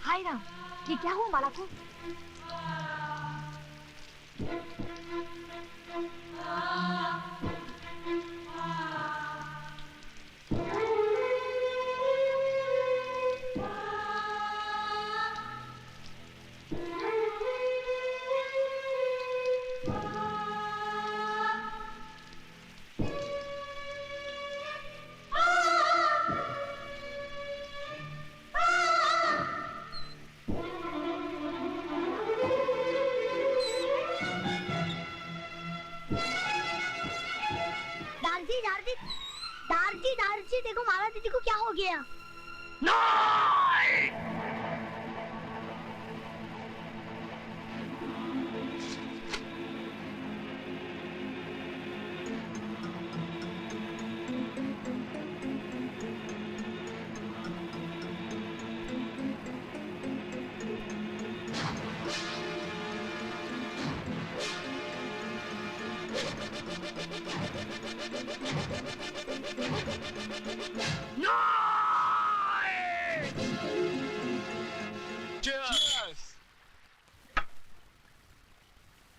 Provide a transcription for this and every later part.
हाय राम, ये क्या हुआ माला को? दारजी, देखो माला दीदी को क्या हो गया?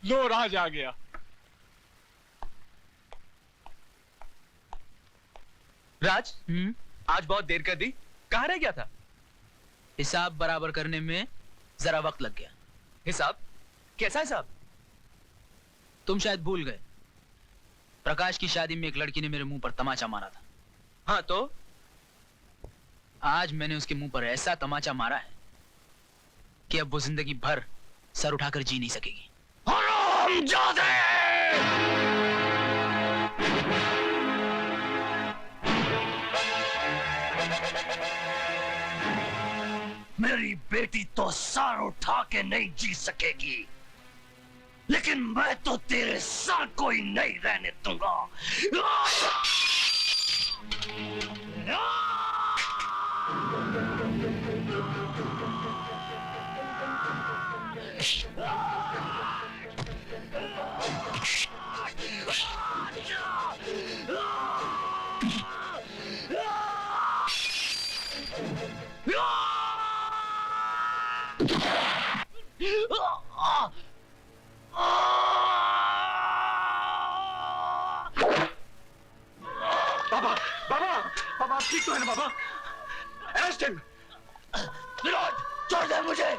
लो राज आ गया। राज, आज बहुत देर कर दी, कहाँ रह गया था? हिसाब बराबर करने में जरा वक्त लग गया। हिसाब? कैसा हिसाब? तुम शायद भूल गए, प्रकाश की शादी में एक लड़की ने मेरे मुंह पर तमाचा मारा था। हाँ तो? आज मैंने उसके मुंह पर ऐसा तमाचा मारा है कि अब वो जिंदगी भर सर उठाकर जी नहीं सकेगी। हरामजादे! मेरी बेटी तो सर उठा के नहीं जी सकेगी, लेकिन मैं तो तेरे सर को ही नहीं रहने दूंगा। छोड़ दे मुझे।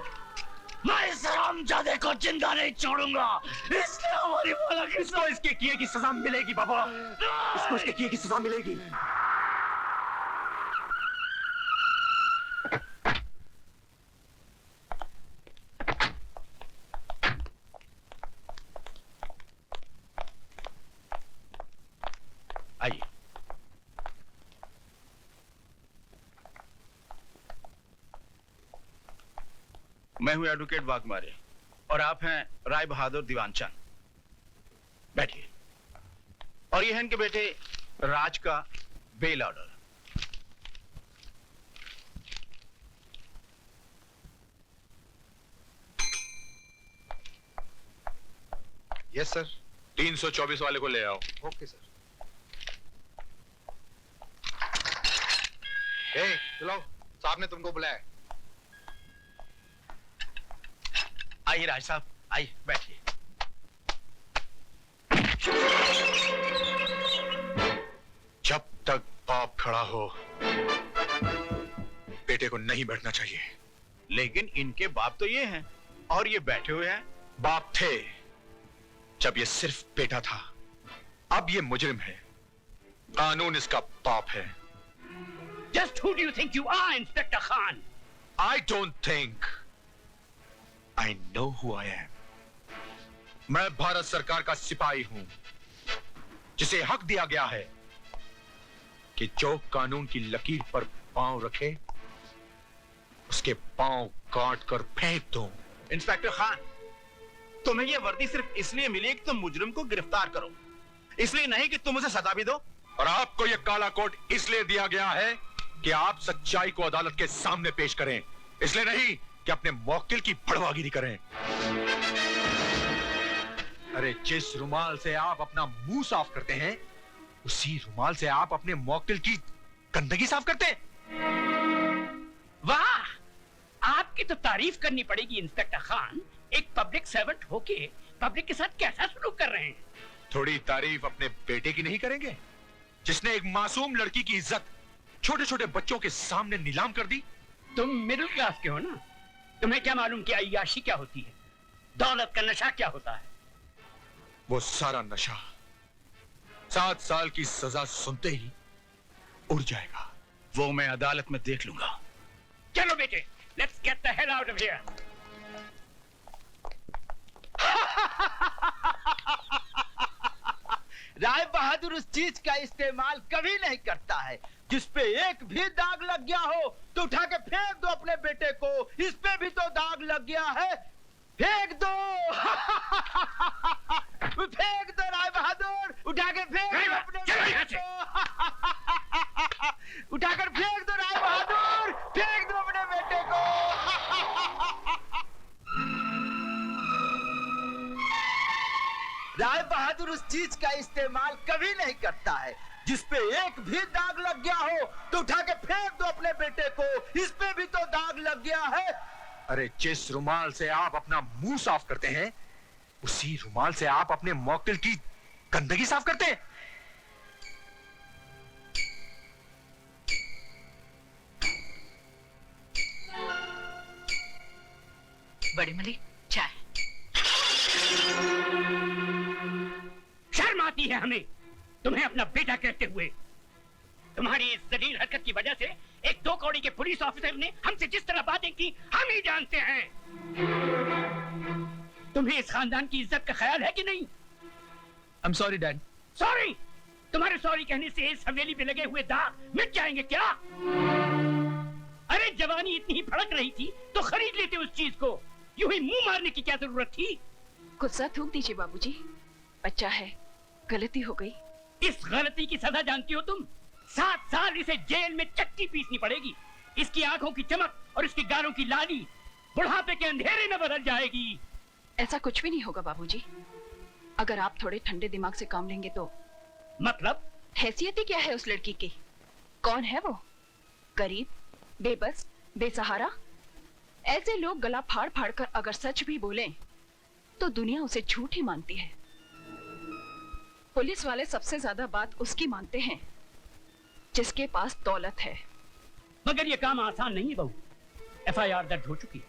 मैं इस हरामजादे को जिंदा नहीं छोड़ूंगा। इसने हमारी माला इसको इसके किए की सजा मिलेगी बाबा, इसको इसके किए की सजा मिलेगी। आइए। मैं हूं एडवोकेट वाघमारे और आप हैं राय बहादुर दीवानचंद। बैठिए। और ये है इनके बेटे राज का बेल ऑर्डर। Yes sir. 324 वाले को ले आओ। Okay sir. ए, चलो, साहब ने तुमको बुलाया। आइए राज साहब, आइए बैठिए। जब तक बाप खड़ा हो बेटे को नहीं बैठना चाहिए। लेकिन इनके बाप तो ये हैं और ये बैठे हुए हैं। बाप थे जब ये सिर्फ बेटा था, अब ये मुजरिम है। कानून इसका बाप है। Just who do you think you are, Inspector Khan? I don't think. I know who I am. मैं भारत सरकार का सिपाही हूं, जिसे हक दिया गया है कि जो कानून की लकीर पर पांव रखे उसके पांव काट कर फेंक दो। इंस्पेक्टर खान, तुम्हें यह वर्दी सिर्फ इसलिए मिली है कि तुम मुजरिम को गिरफ्तार करो, इसलिए नहीं कि तुम उसे सजा भी दो। और आपको यह काला कोट इसलिए दिया गया है कि आप सच्चाई को अदालत के सामने पेश करें, इसलिए नहीं कि अपने मौकिल की बड़वागिरी करें। अरे जिस रुमाल से आप अपना मुंह साफ करते हैं, उसी रुमाल से आप अपने मौकिल की गंदगी साफ करते हैं। वाह, आपकी तो तारीफ करनी पड़ेगी इंस्पेक्टर खान। एक पब्लिक सर्वेंट होके पब्लिक के साथ कैसा सलूक कर रहे हैं। थोड़ी तारीफ अपने बेटे की नहीं करेंगे, जिसने एक मासूम लड़की की इज्जत छोटे छोटे बच्चों के सामने नीलाम कर दी। तुम मिडिल क्लास के हो ना, तुम्हें क्या मालूम कि अय्याशी क्या होती है, दौलत का नशा क्या होता है। वो सारा नशा 7 साल की सजा सुनते ही उड़ जाएगा। वो मैं अदालत में देख लूंगा। चलो बेटे, let's get the hell out of here. Rai Bahadur उस चीज का इस्तेमाल कभी नहीं करता है जिस पे एक भी दाग लग गया हो तो उठा के फेंक दो अपने बेटे को। इस पे भी तो दाग लग गया है, फेंक दो। फेंक दो राय बहादुर, उठा के फेंक दो अपने बेटे को। उठाकर फेंक दो राय बहादुर, फेंक दो अपने बेटे को। राय बहादुर उस चीज का इस्तेमाल कभी नहीं करता है जिस पे एक भी दाग लग गया हो तो उठा के फेंक दो अपने बेटे को। इस पे भी तो दाग लग गया है। अरे जिस रुमाल से आप अपना मुंह साफ करते हैं, उसी रुमाल से आप अपने मौकिल की गंदगी साफ करते हैं। बड़ी मलिक, चाय। शर्म आती है हमें तुम्हें अपना बेटा कहते हुए। तुम्हारी इस जलील हरकत की वजह से एक 2 कौड़ी के पुलिस ऑफिसर ने हमसे जिस तरह बातें की हम ही जानते हैं। तुम्हें इस खानदान की इज्जत का ख्याल है कि नहीं? I'm sorry, Dad. सॉरी? तुम्हारे सॉरी कहने से इस हवेली पे लगे हुए दाग मिट जाएंगे क्या? अरे जवानी इतनी ही भड़क रही थी तो खरीद लेते उस चीज को। यूं ही मुंह मारने की क्या जरूरत थी? गुस्सा थूक दीजिए बाबूजी, बच्चा है, गलती हो गई। इस गलती की सजा जानती हो तुम? 7 साल इसे जेल में चट्टी पीसनी पड़ेगी। इसकी आंखों की चमक और इसकी गालों की लाली बुढ़ापे के अंधेरे में बदल जाएगी। ऐसा कुछ भी नहीं होगा बाबूजी, अगर आप थोड़े ठंडे दिमाग से काम लेंगे तो। मतलब? हैसियत ही क्या है उस लड़की की? कौन है वो? गरीब, बेबस, बेसहारा। ऐसे लोग गला फाड़ फाड़ कर अगर सच भी बोलें तो दुनिया उसे झूठ ही मानती है। पुलिस वाले सबसे ज्यादा बात उसकी मानते हैं जिसके पास दौलत है। मगर ये काम आसान नहीं है बहू। एफआईआर दर्ज हो चुकी है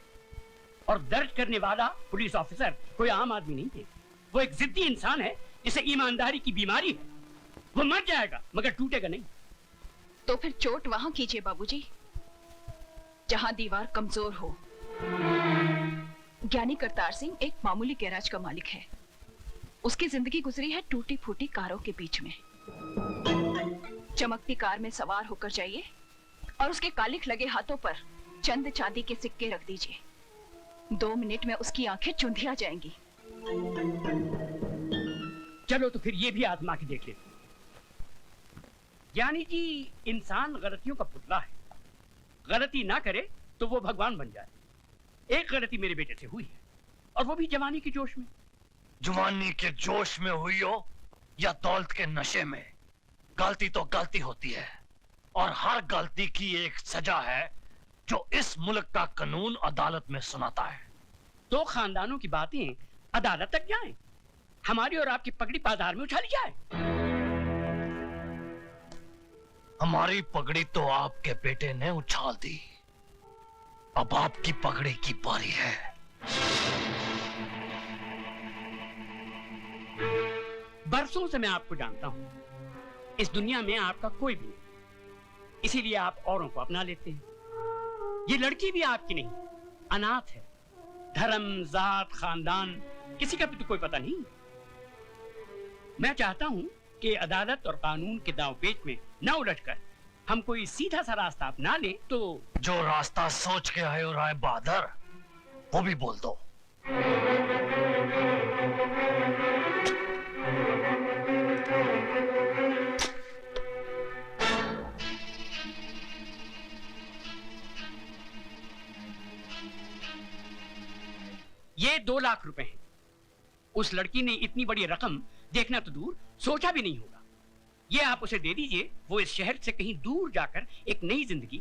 और दर्ज करने वाला पुलिस ऑफिसर कोई आम आदमी नहीं है। वो एक जिद्दी इंसान है जिसे ईमानदारी की बीमारी है। वो मर जाएगा मगर टूटेगा नहीं। तो फिर चोट वहां कीजिए बाबूजी, जहां दीवार कमजोर हो। ज्ञानी करतार सिंह एक मामूली गैराज का मालिक है। उसकी जिंदगी गुजरी है टूटी फूटी कारों के बीच में। चमकती कार में सवार होकर जाइए और उसके कालिख लगे हाथों पर चंद चांदी के सिक्के रख दीजिए। 2 मिनट में उसकी आंखें चुंधिया जाएंगी। चलो तो फिर ये भी आजमा के देख लेते। ज्ञानी जी, इंसान गलतियों का पुतला है। गलती ना करे तो वो भगवान बन जाए। एक गलती मेरे बेटे से हुई है और वो भी जवानी के जोश में। जवानी के जोश में हुई हो या दौलत के नशे में, गलती तो गलती होती है और हर गलती की एक सजा है जो इस मुल्क का कानून अदालत में सुनाता है। तो खानदानों की बातें अदालत तक जाएं, हमारी और आपकी पगड़ी बाजार में उछाली जाए। हमारी पगड़ी तो आपके बेटे ने उछाल दी, अब आपकी पगड़ी की बारी है। बरसों से मैं आपको जानता हूं। इस दुनिया में आपका कोई भी नहीं, इसीलिए आप औरों को अपना लेते हैं। ये लड़की भी आपकी नहीं, अनाथ है। धर्म, जात, खानदान किसी का भी तो कोई पता नहीं। मैं चाहता हूं कि अदालत और कानून के दांवपेच में न उलझकर हम कोई सीधा सा रास्ता अपना ले। तो जो रास्ता सोच के आए हो राय बहादुर, वो भी बोल दो। ये 2 लाख रुपए हैं। उस लड़की ने इतनी बड़ी रकम देखना तो दूर सोचा भी नहीं होगा। ये आप उसे दे दीजिए, वो इस शहर से कहीं दूर जाकर एक नई जिंदगी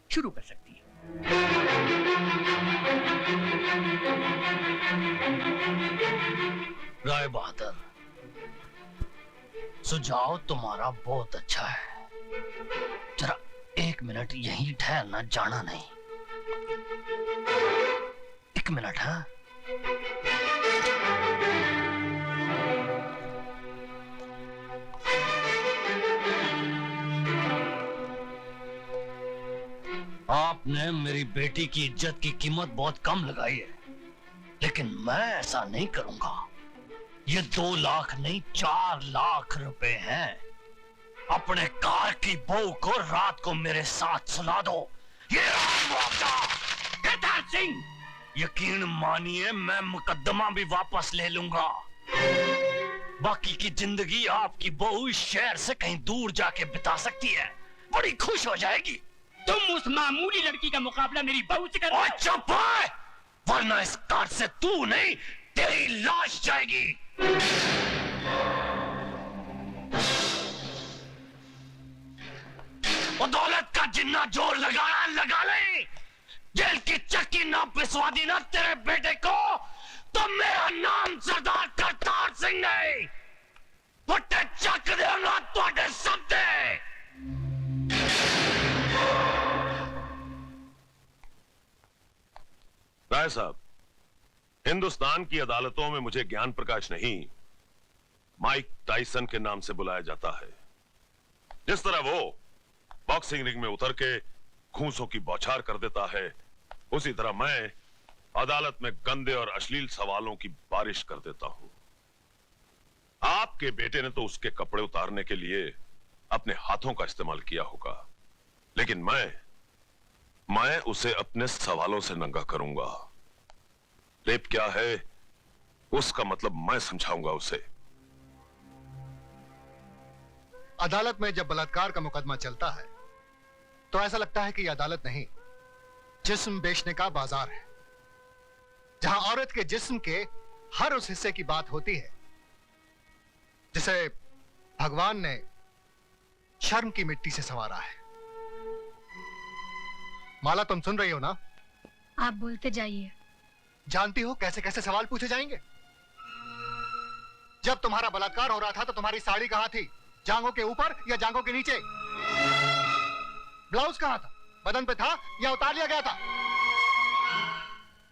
शुरू कर सकती है। राय बहादुर, सुझाव तुम्हारा बहुत अच्छा है। जरा 1 मिनट यहीं ठहरना, जाना नहीं। 1 मिनट। हाँ, आपने मेरी बेटी की इज्जत की कीमत बहुत कम लगाई है, लेकिन मैं ऐसा नहीं करूंगा। ये 2 लाख नहीं 4 लाख रुपए हैं। अपने कार की बहू को रात को मेरे साथ सुला दो। ये करतार सिंह, यकीन मानिए मैं मुकदमा भी वापस ले लूंगा। बाकी की जिंदगी आपकी बहू इस शहर से कहीं दूर जाके बिता सकती है, बड़ी खुश हो जाएगी। तुम उस मामूली लड़की का मुकाबला मेरी बहू से करो। चुप है, वरना इस कार से तू नहीं तेरी लाश जाएगी। वो दौलत का जिन्ना जोर लगाना लगा ले। जेल की चक्की ना पिसवा दी ना तेरे बेटे को, तो मेरा नाम सरदार करतार सिंह नहीं। फुटे चक देना तुहाडे सबदे। राय साहब, हिंदुस्तान की अदालतों में मुझे ज्ञान प्रकाश नहीं, माइक टाइसन के नाम से बुलाया जाता है। जिस तरह वो बॉक्सिंग रिंग में उतर के घूंसों की बौछार कर देता है, उसी तरह मैं अदालत में गंदे और अश्लील सवालों की बारिश कर देता हूं। आपके बेटे ने तो उसके कपड़े उतारने के लिए अपने हाथों का इस्तेमाल किया होगा, लेकिन मैं उसे अपने सवालों से नंगा करूंगा। रेप क्या है उसका मतलब मैं समझाऊंगा उसे। अदालत में जब बलात्कार का मुकदमा चलता है तो ऐसा लगता है कि यह अदालत नहीं, जिस्म बेचने का बाजार है, जहां औरत के जिस्म के हर उस हिस्से की बात होती है जिसे भगवान ने शर्म की मिट्टी से संवारा है। माला, तुम सुन रही हो ना? आप बोलते जाइए। जानती हो कैसे कैसे सवाल पूछे जाएंगे? जब तुम्हारा बलात्कार हो रहा था तो तुम्हारी साड़ी कहां थी? जांघों के ऊपर या जांघों के नीचे? ब्लाउज कहां था? बदन पे था या उतार लिया गया था?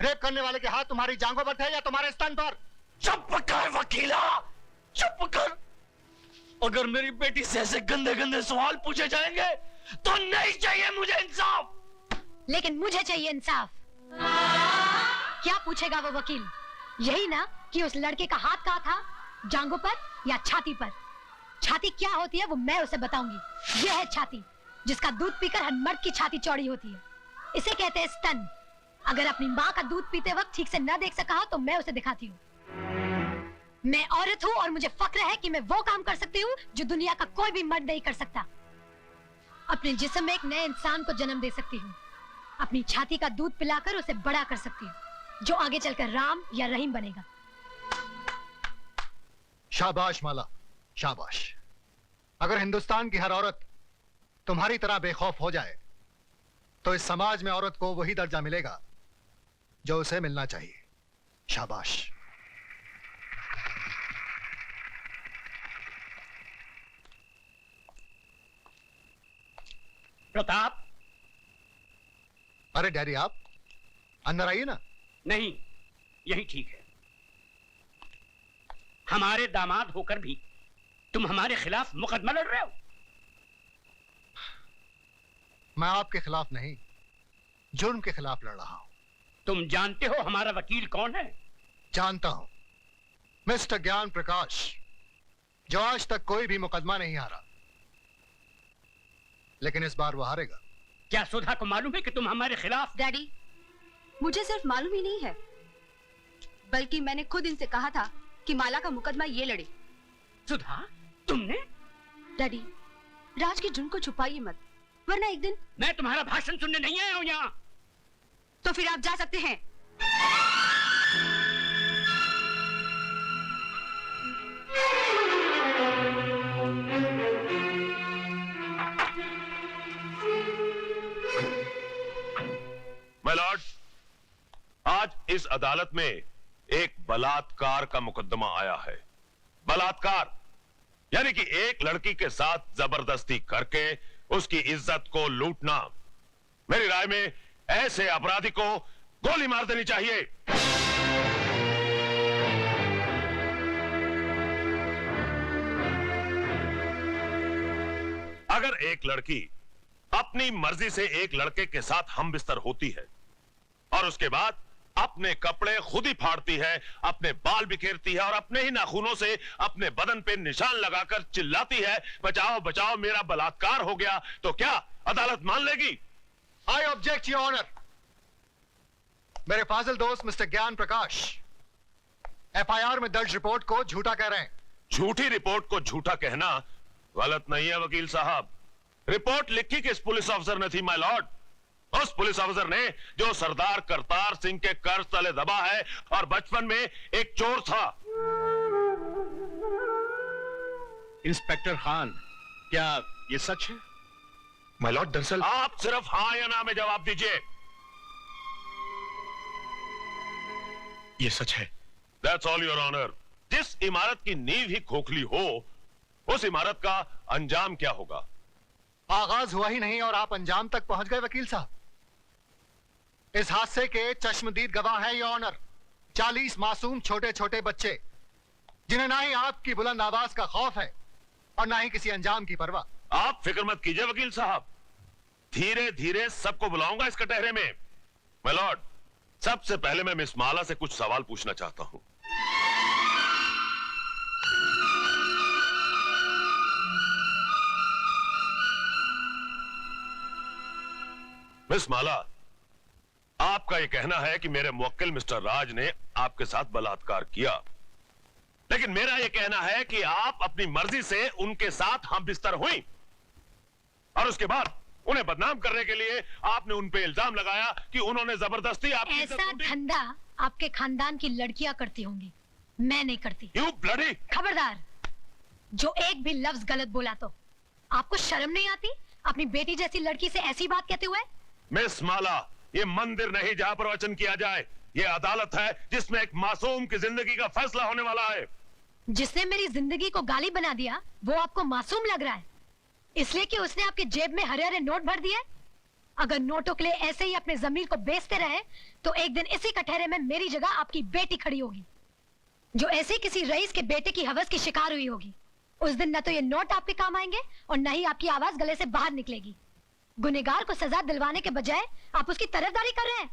रेप करने वाले के हाथ तुम्हारी जांघों पर थे या तुम्हारे स्तन पर? चुप कर वकीला, चुप कर। अगर मेरी बेटी से ऐसे गंदे गंदे सवाल पूछे जाएंगे तो नहीं चाहिए मुझे इंसाफ। लेकिन मुझे चाहिए इंसाफ। क्या पूछेगा वो वकील? यही ना कि उस लड़के का हाथ कहाँ था, जांघों पर या छाती पर? छाती क्या होती है वो मैं उसे बताऊंगी। यह है छाती, जिसका दूध पीकर हर मर्द की छाती चौड़ी होती है। इसे कहते हैं स्तन। अगर अपनी माँ का दूध पीते वक्त ठीक से न देख सका हो तो मैं उसे दिखाती हूँ। मैं औरत हूँ और मुझे फक्र है कि मैं वो काम कर सकती हूँ जो दुनिया का कोई भी मर्द नहीं कर सकता। अपने जिस्म में एक नए इंसान को जन्म दे सकती हूँ। अपनी छाती का दूध पिलाकर उसे बड़ा कर सकती हूँ, जो आगे चलकर राम या रहीम बनेगा। शाबाश माला, शाबाश। अगर हिंदुस्तान की हर औरत तुम्हारी तरह बेखौफ हो जाए तो इस समाज में औरत को वही दर्जा मिलेगा जो उसे मिलना चाहिए। शाबाश। प्रताप। अरे डैडी, आप अंदर आइए ना। नहीं, यही ठीक है। हमारे दामाद होकर भी तुम हमारे खिलाफ मुकदमा लड़ रहे हो। मैं आपके खिलाफ नहीं, जुर्म के खिलाफ लड़ रहा हूं। तुम जानते हो हमारा वकील कौन है? जानता हूं, मिस्टर ज्ञान प्रकाश, जो आज तक कोई भी मुकदमा नहीं हारा, लेकिन इस बार वो हारेगा। क्या सुधा को मालूम है कि तुम हमारे खिलाफ? डैडी, मुझे सिर्फ मालूम ही नहीं है, बल्कि मैंने खुद इनसे कहा था कि माला का मुकदमा ये लड़े। सुधा, तुमने? डैडी, राज के जुर्म को छुपाइए मत, वरना एक दिन। मैं तुम्हारा भाषण सुनने नहीं आया हूं यहाँ। तो फिर आप जा सकते हैं। माय लॉर्ड, आज इस अदालत में एक बलात्कार का मुकदमा आया है। बलात्कार यानी कि एक लड़की के साथ जबरदस्ती करके उसकी इज्जत को लूटना। मेरी राय में ऐसे अपराधी को गोली मार देनी चाहिए। अगर एक लड़की अपनी मर्जी से एक लड़के के साथ हम बिस्तर होती है और उसके बाद अपने कपड़े खुद ही फाड़ती है, अपने बाल बिखेरती है और अपने ही नाखूनों से अपने बदन पे निशान लगाकर चिल्लाती है, बचाओ बचाओ मेरा बलात्कार हो गया, तो क्या अदालत मान लेगी? I object your honour. मेरे फाजिल दोस्त मिस्टर ज्ञान प्रकाश एफआईआर में दर्ज रिपोर्ट को झूठा कह रहे हैं। झूठी रिपोर्ट को झूठा कहना गलत नहीं है वकील साहब। रिपोर्ट लिखी किस पुलिस अफसर ने थी माय लॉर्ड? उस पुलिस अफसर ने जो सरदार करतार सिंह के कर्ज तले दबा है और बचपन में एक चोर था। इंस्पेक्टर खान, क्या ये सच है? माय लॉर्ड, दरअसल आप सिर्फ हाँ या ना में जवाब दीजिए। ये सच है। That's all your honor। जिस इमारत की नींव ही खोखली हो, उस इमारत का अंजाम क्या होगा? आगाज हुआ ही नहीं और आप अंजाम तक पहुंच गए वकील साहब। इस हादसे के चश्मदीद गवाह हैं योर ऑनर, 40 मासूम छोटे छोटे बच्चे, जिन्हें ना ही आपकी बुलंद आवाज का खौफ है और ना ही किसी अंजाम की परवाह। आप फिक्र मत कीजिए वकील साहब, धीरे धीरे सबको बुलाऊंगा इस कटहरे में। माय लॉर्ड, सबसे पहले मैं मिस माला से कुछ सवाल पूछना चाहता हूं। मिस माला, आपका यह कहना है कि मेरे मुवक्किल मिस्टर राज ने आपके साथ बलात्कार किया, लेकिन मेरा यह कहना है कि आप अपनी मर्जी से उनके साथ हम बिस्तर हुई और उसके बाद उन्हें बदनाम करने के लिए आपने उन पे इल्जाम लगाया कि उन्होंने जबरदस्ती आपकी ऐसा धंधा आपके खानदान की लड़कियां करती होंगी, मैं नहीं करती। You bloody! खबरदार, जो एक भी लफ्ज गलत बोला तो आपको शर्म नहीं आती अपनी बेटी जैसी लड़की से ऐसी बात कहते हुए? मिस माला, ये मंदिर नहीं जहां पर वचन किया जाए, ये अदालत है जिसमें एक मासूम की जिंदगी का फैसला होने वाला है। जिसने मेरी जिंदगी को गाली बना दिया वो आपको मासूम लग रहा है, इसलिए कि उसने आपके जेब में हरे हरे नोट भर दिए? अगर नोटों के लिए ऐसे ही अपने जमीर को बेचते रहे तो एक दिन इसी कटहरे में मेरी जगह आपकी बेटी खड़ी होगी, जो ऐसे किसी रईस के बेटे की हवस की शिकार हुई होगी। उस दिन न तो ये नोट आपके काम आएंगे और न ही आपकी आवाज गले से बाहर निकलेगी। गुनहगार को सजा दिलवाने के बजाय आप उसकी तरफदारी कर रहे हैं।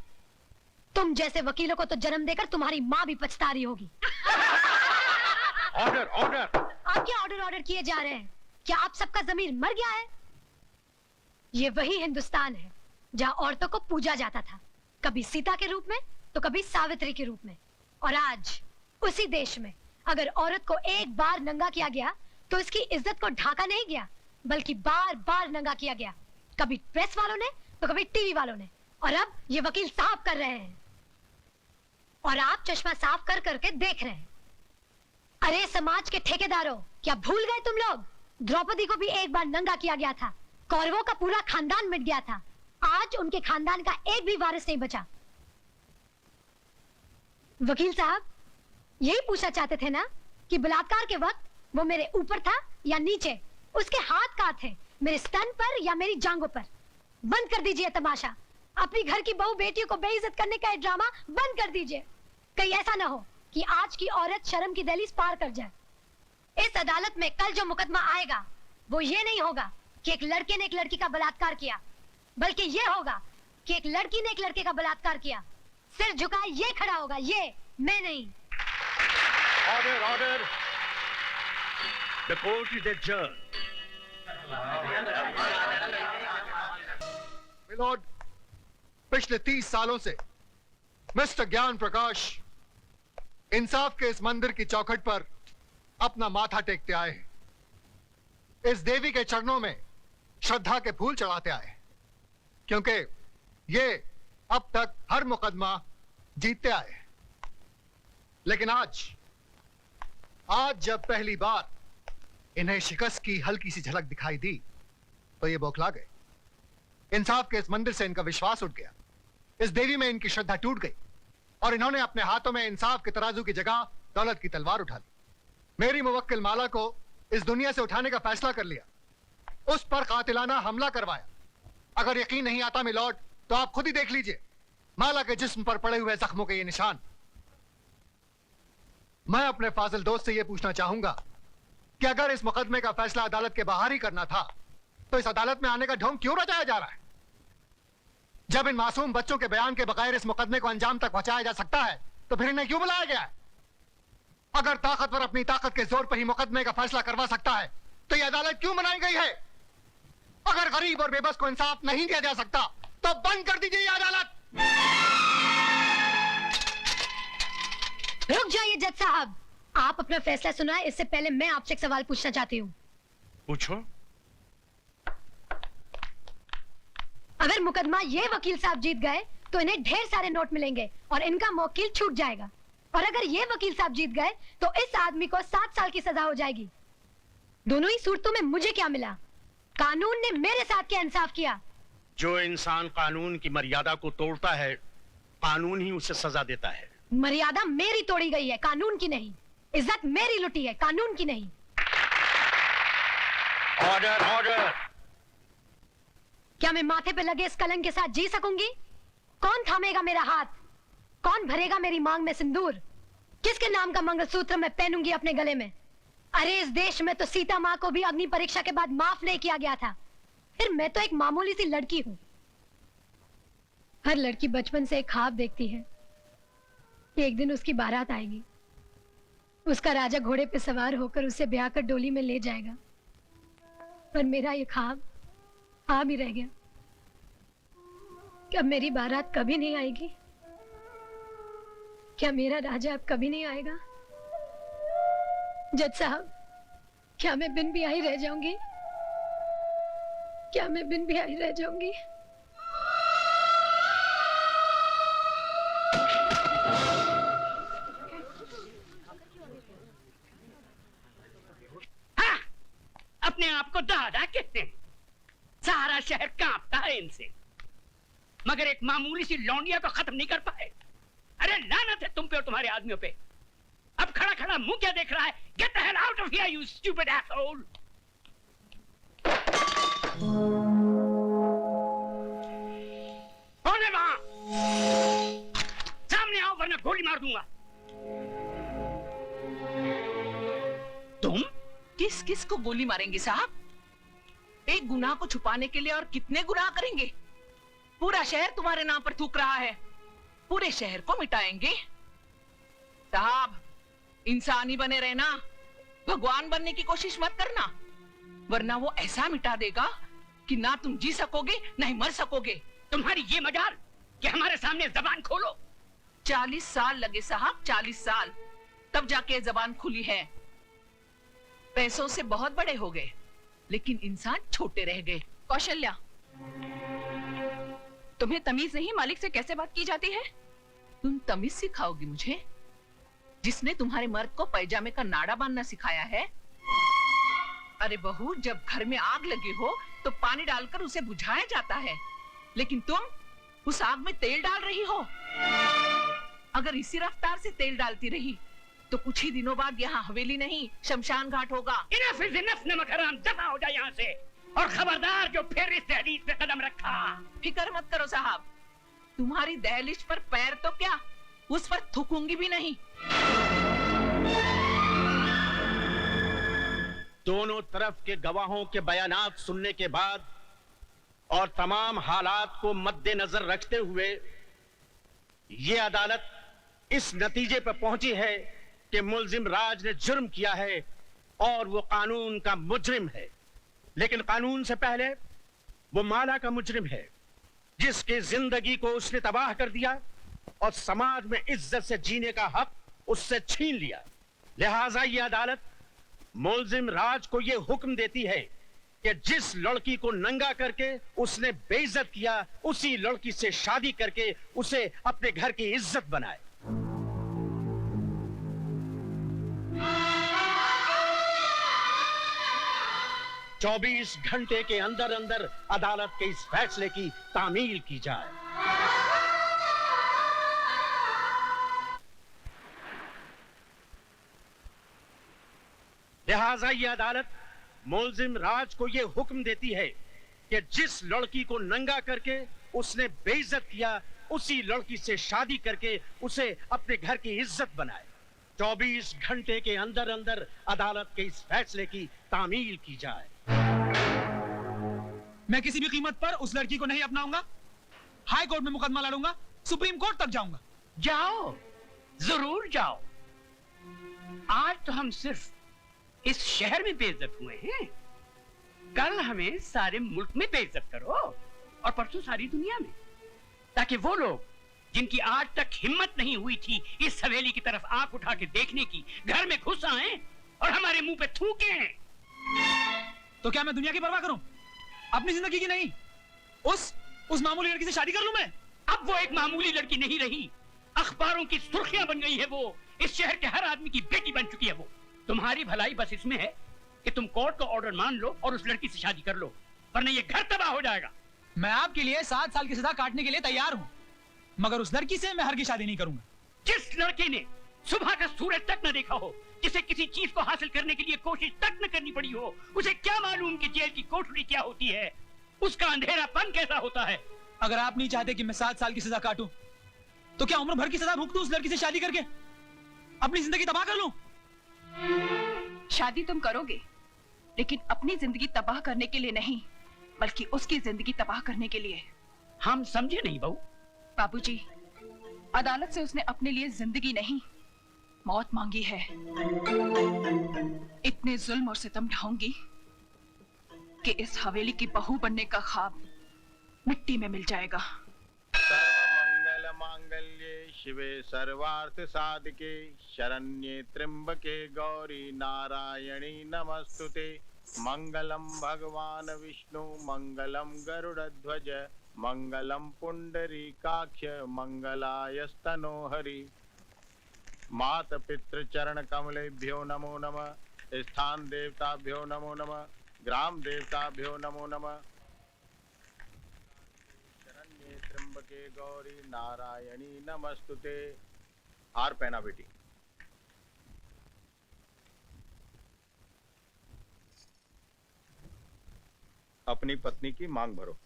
तुम जैसे वकीलों को तो जन्म देकर तुम्हारी माँ भी पछता रही होगी। Order order. आप क्या ऑर्डर किए जा रहे हैं? क्या आप सबका जमीर मर गया है? ये वही हिंदुस्तान है जहाँ औरतों को पूजा जाता था, कभी सीता के रूप में तो कभी सावित्री के रूप में। और आज उसी देश में अगर औरत को एक बार नंगा किया गया तो इसकी इज्जत को ढाका नहीं गया, बल्कि बार बार नंगा किया गया, कभी प्रेस वालों ने तो कभी टीवी वालों ने, और अब ये वकील साफ कर रहे हैं और आप चश्मा साफ कर करके देख रहे हैं। अरे समाज के ठेकेदारों, क्या भूल गए तुम लोग? द्रौपदी को भी एक बार नंगा किया गया था, कौरवों का पूरा खानदान मिट गया था, आज उनके खानदान का एक भी वारिस नहीं बचा। वकील साहब, यही पूछना चाहते थे ना कि बलात्कार के वक्त वो मेरे ऊपर था या नीचे? उसके हाथ कहाँ थे, मेरे स्तन पर या मेरी जांघों पर? बंद कर दीजिए तमाशा। अपनी घर की बहू बेटियों को बेइज्जत करने का ड्रामा बंद कर दीजिए। कहीं ऐसा ना हो कि आज की औरत शर्म की दहलीज पार कर जाए। इस अदालत में कल जो मुकदमा आएगा वो ये नहीं होगा कि एक लड़के ने एक लड़की का बलात्कार किया, बल्कि ये होगा कि एक लड़की ने एक लड़के का बलात्कार किया। सिर झुकाए ये खड़ा होगा, ये मैं नहीं। Order order. The court is adjourned. Milord, पिछले 30 सालों से मिस्टर ज्ञान प्रकाश इंसाफ के इस मंदिर की चौखट पर अपना माथा टेकते आए हैं, इस देवी के चरणों में श्रद्धा के फूल चढ़ाते आए हैं, क्योंकि ये अब तक हर मुकदमा जीतते आए हैं। लेकिन आज जब पहली बार इन्हें शिकस्त की हल्की सी झलक दिखाई दी तो ये बौखला गए। इंसाफ के इस मंदिर से इनका विश्वास उठ गया, इस देवी में इनकी श्रद्धा टूट गई और इन्होंने अपने हाथों में इंसाफ के तराजू की जगह दौलत की तलवार उठा ली। मेरी मुवक्किल माला को इस दुनिया से उठाने का फैसला कर लिया, उस पर कातिलाना हमला करवाया। अगर यकीन नहीं आता मिलॉर्ड तो आप खुद ही देख लीजिए माला के जिस्म पर पड़े हुए जख्मों के ये निशान। मैं अपने फाजिल दोस्त से यह पूछना चाहूंगा कि अगर इस मुकदमे का फैसला अदालत के बाहर ही करना था तो इस अदालत में आने का ढोंग क्यों रचाया जा रहा है? जब इन मासूम बच्चों के बयान के बगैर इस मुकदमे को अंजाम तक पहुंचाया जा सकता है तो फिर इन्हें क्यों बुलाया गया है? अगर ताकतवर अपनी ताकत के जोर पर ही मुकदमे का फैसला करवा सकता है तो यह अदालत क्यों बनाई गई है? अगर गरीब और बेबस को इंसाफ नहीं दिया जा सकता तो बंद कर दीजिए यह अदालत। रुक जाइए जज साहब, आप अपना फैसला सुनाएं, इससे पहले मैं आपसे एक सवाल पूछना चाहती हूँ। पूछो। अगर मुकदमा ये वकील साहब जीत गए तो इन्हें ढेर सारे नोट मिलेंगे और इनका मौकिल छूट जाएगा, और अगर ये वकील साहब जीत गए तो इस आदमी को 7 साल की सजा हो जाएगी। दोनों ही सूरतों में मुझे क्या मिला? कानून ने मेरे साथ क्या इंसाफ किया? जो इंसान कानून की मर्यादा को तोड़ता है कानून ही उसे सजा देता है। मर्यादा मेरी तोड़ी गई है, कानून की नहीं। इज्जत मेरी लुटी है, कानून की नहीं। Order order. क्या मैं माथे पे लगे इस कलंक के साथ जी सकूंगी? कौन थामेगा मेरा हाथ? कौन भरेगा मेरी मांग में सिंदूर? किसके नाम का मंगलसूत्र मैं पहनूंगी अपने गले में? अरे इस देश में तो सीता माँ को भी अग्नि परीक्षा के बाद माफ नहीं किया गया था, फिर मैं तो एक मामूली सी लड़की हूँ। हर लड़की बचपन से एक ख्वाब देखती है कि एक दिन उसकी बारात आएगी, उसका राजा घोड़े पे सवार होकर उसे ब्याह कर डोली में ले जाएगा। पर मेरा ये ख्वाब आ भी रह गया। क्या मेरी बारात कभी नहीं आएगी? क्या मेरा राजा अब कभी नहीं आएगा? जज साहब, क्या मैं बिन ब्याही रह जाऊंगी? क्या मैं बिन ब्याही रह जाऊंगी? हाँ, अपने आप को दादा कहते हैं। सारा शहर कांपता है इनसे, मगर एक मामूली सी लौंडिया को खत्म नहीं कर पाए। अरे लानत है तुम पे और तुम्हारे आदमियों पे। अब खड़ा खड़ा मुंह क्या देख रहा है? Gate the hell out of here you stupid asshole. सामने आओ वरना गोली मार दूंगा। तुम किस किस को गोली मारेंगे साहब? एक गुनाह को छुपाने के लिए और कितने गुनाह करेंगे? पूरा शहर तुम्हारे नाम पर थूक रहा है, पूरे शहर को मिटाएंगे। साहब, इंसान ही बने रहना, भगवान बनने की कोशिश मत करना, वरना वो ऐसा मिटा देगा कि ना तुम जी सकोगे ना ही मर सकोगे। तुम्हारी ये मजाल कि हमारे सामने जबान खोलो। 40 साल लगे साहब, 40 साल, तब जाके जबान खुली है। पैसों से बहुत बड़े हो गए, लेकिन इंसान छोटे रह गए। कौशल्या, तुम्हें तमीज नहीं मालिक से कैसे बात की जाती है? तुम तमीज सिखाओगी मुझे, जिसने तुम्हारे मर्द को पैजामे का नाड़ा बांधना सिखाया है? अरे बहू, जब घर में आग लगी हो तो पानी डालकर उसे बुझाया जाता है, लेकिन तुम उस आग में तेल डाल रही हो। अगर इसी रफ्तार से तेल डालती रही तो कुछ ही दिनों बाद यहाँ हवेली नहीं शमशान घाट होगा। इनफ इज इनफ, नमक हराम, दफा हो जाए यहाँ से। और खबरदार जो फिर इस दहलीज पे कदम रखा। फिक्र मत करो साहब, तुम्हारी दहलीज पर पैर तो क्या, उस पर थूकूंगी भी नहीं। दोनों तरफ के गवाहों के बयानात सुनने के बाद और तमाम हालात को मद्देनजर रखते हुए ये अदालत इस नतीजे पर पहुंची है कि मुल्जिम राज ने जुर्म किया है और वो कानून का मुजरिम है। लेकिन कानून से पहले वो माला का मुजरिम है, जिसकी जिंदगी को उसने तबाह कर दिया और समाज में इज्जत से जीने का हक उससे छीन लिया। लिहाजा ये अदालत मुल्जिम राज को ये हुक्म देती है कि जिस लड़की को नंगा करके उसने बेइज्जत किया, उसी लड़की से शादी करके उसे अपने घर की इज्जत बनाए। चौबीस घंटे के अंदर अंदर अदालत के इस फैसले की तामील की जाए। लिहाजा ये अदालत मुल्जिम राज को ये हुक्म देती है कि जिस लड़की को नंगा करके उसने बेइज्जत किया, उसी लड़की से शादी करके उसे अपने घर की इज्जत बनाए। 24 घंटे के अंदर अंदर अदालत के इस फैसले की तामील की जाए। मैं किसी भी कीमत पर उस लड़की को नहीं अपनाऊंगा। हाई कोर्ट में मुकदमा लड़ूंगा, सुप्रीम कोर्ट तक जाऊंगा। जाओ, जरूर जाओ। आज तो हम सिर्फ इस शहर में बेइज्जत हुए हैं, कल हमें सारे मुल्क में बेइज्जत करो और परसों सारी दुनिया में, ताकि वो लोग जिनकी आज तक हिम्मत नहीं हुई थी इस हवेली की तरफ आंख उठा के देखने की, घर में घुस आए और हमारे मुंह पे थूके। तो क्या मैं दुनिया की परवाह करूं, अपनी जिंदगी की नहीं? उस मामूली लड़की से शादी कर लूं मैं? अब वो एक मामूली लड़की नहीं रही, अखबारों की सुर्खियां बन गई है वो। इस शहर के हर आदमी की बेटी बन चुकी है वो। तुम्हारी भलाई बस इसमें है कि तुम कोर्ट का ऑर्डर मान लो और उस लड़की से शादी कर लो, वरना ये घर तबाह हो जाएगा। मैं आपके लिए 7 साल की सजा काटने के लिए तैयार हूं, मगर उस लड़की से मैं हरगिज़ शादी नहीं करूंगा। जिस लड़के ने सुबह का सूरज तक न देखा हो, जिसे किसी चीज को हासिल करने के लिए कोशिश तक न करनी पड़ी हो, उसे क्या मालूम कि जेल की कोठरी क्या होती है, उसका अंधेरापन कैसा होता है। अगर आप नहीं चाहते कि मैं 7 साल की सजा काटूं, तो क्या उम्र भर की सजा भुगतूं उस लड़की से शादी करके, अपनी जिंदगी तबाह कर लूं? शादी तुम करोगे, लेकिन अपनी जिंदगी तबाह करने के लिए नहीं, बल्कि उसकी जिंदगी तबाह करने के लिए। हम समझे नहीं बहू। बाबूजी, अदालत से उसने अपने लिए जिंदगी नहीं, मौत मांगी है। इतने जुल्म और सितम ढाऊंगी कि इस हवेली की बहू बनने का ख्वाब मिट्टी में मिल जाएगा। सर्वमंगल मांगल्ये शिवे सर्वार्थ साधके शरण्ये त्र्यंबके गौरी नारायणी नमस्तुते। मंगलम भगवान विष्णु मंगलम गरुड़ध्वज मंगलम पुंडरीकाक्ष मंगलायस्तनो हरि। मात पितृ चरण कमलेभ्यो नमो नमः। स्थान देवताभ्यो नमो नमः। ग्राम देवताभ्यो नमो नमः। शरण्ये त्र्यंबके गौरी नारायणी नमस्तुते। हार पहना बेटी। अपनी पत्नी की मांग भरो।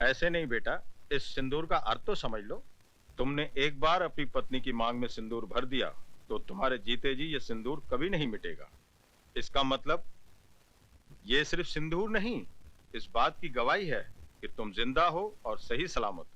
ऐसे नहीं बेटा, इस सिंदूर का अर्थ तो समझ लो। तुमने एक बार अपनी पत्नी की मांग में सिंदूर भर दिया तो तुम्हारे जीते जी ये सिंदूर कभी नहीं मिटेगा। इसका मतलब ये सिर्फ सिंदूर नहीं, इस बात की गवाही है कि तुम जिंदा हो और सही सलामत।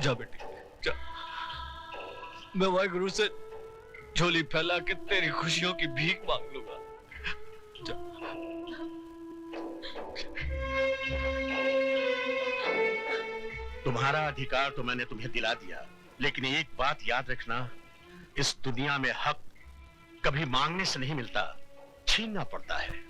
जा बेटी जा। मैं वाहिगुरु से झोली फैला के तेरी खुशियों की भीख मांग लूंगा। जा। तुम्हारा अधिकार तो मैंने तुम्हें दिला दिया, लेकिन एक बात याद रखना, इस दुनिया में हक कभी मांगने से नहीं मिलता, छीनना पड़ता है।